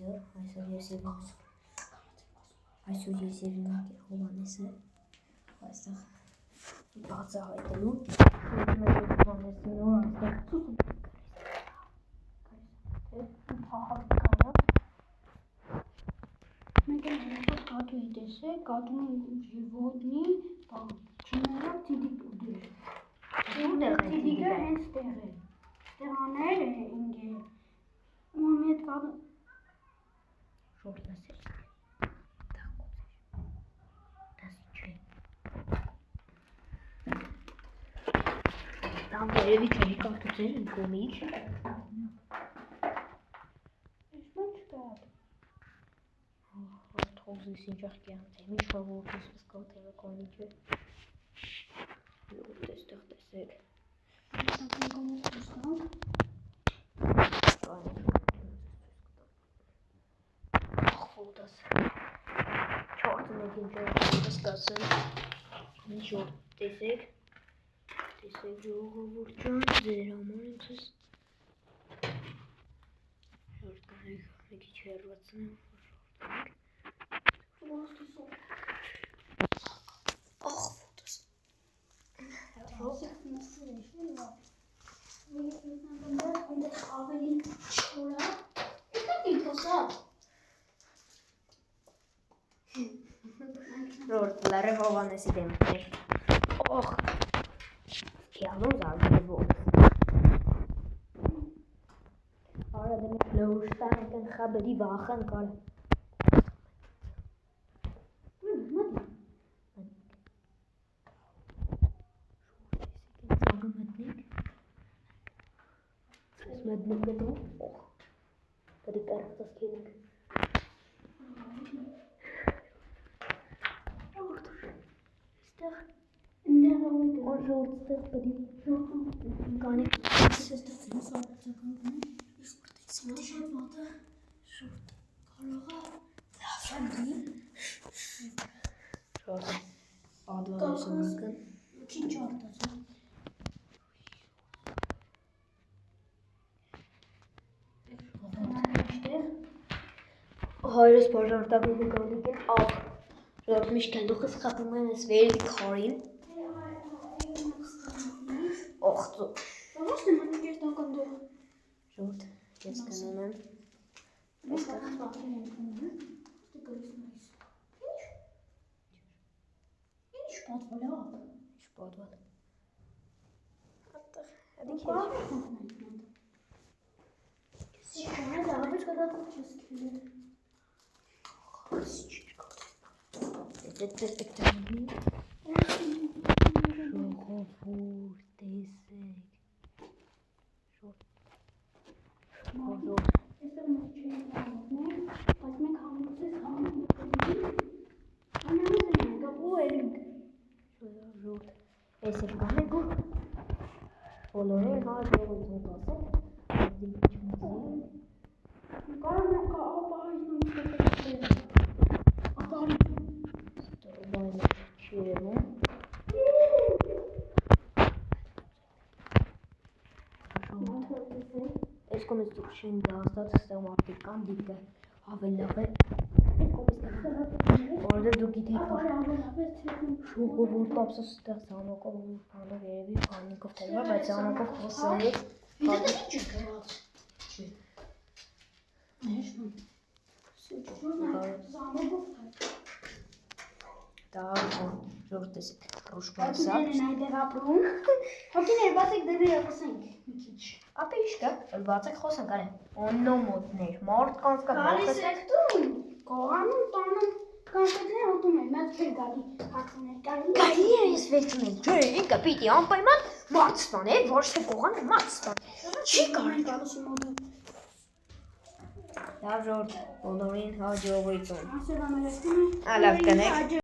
ձեր, այսօր ես եւ իմ Հովհաննեսը այստեղ բացը հայտնելու Հովհաննեսը նոր այստեղ մենք այնպես կատու տեսեք, կատուն ժիվոտնի, չներա տիդիկ ուդեր։ Տիդիկը հենց տեղ է։ Տեղաներ է ինգե։ Ու մի հետ կատու շորտ ասել։ Tam verəvi kimi kartuçerin komik. Eşmə çıxar. Tozu sincaq gəlmiş favorites biz qatələ komik. Yox, dəstək. Sakın komutsan. Fotos. Çortun ikinci biz qalsın. Şort desək. Desək yox vurcan zeramanım siz. Şort qalıq. Məki çərvatsın. Fotos. Nasıl yaşıyor? Onda kahveli çorba. Ne yapıyorsun? Şortları Hovhannesi demişler. Oh. Yalnız aldı bu. Arada bir loğuştan haberi bakın kal. Mednik betul. Oh. Tadi kartas kiri. और रोड से कभी गाने से तो साथ जगह में इसको शॉट होता है शॉट करोगा शॉट आदला संगन इkinci ortası Hayır sporda bir gördük al Görmüşken 9 katılmanız verdik Karin. Oxtu. Просто мы не так году. Жут. Детская номер. Просто Подвод. Hadi da abi kadar çizgiler. Es kommt zu schön da, das ist der Martikan, die Havelabe. Orada du gidip şu gurur kapsası da sana kolu falan verebilir falan kopyalar ve sana kol kosayı. Ne çıkıyor? Ne şu? Daha zor desek. Ruşkansa. Nerede yapalım? Hakine basık dedi yapasın. Ապա ի՞նչ կա, բացեք խոսենք արե։ Օննո մոդներ, մարդ կանց կա։ Գալիս եք տուն։ Կողանում տանում կանցերներ ուտում են, մեծ չէ գալի հացներ գալի։ Գալի է ես վերցնել, չէ, ինքը պիտի անպայման մարդ ստանե, ոչ թե կողանը մարդ ստանե։ Չի կարելի գալիս մոդը։ Լավ ժողովուրդ, բոլորին հաջողություն։ Ասել ամերիկանը։ Լավ կնեք։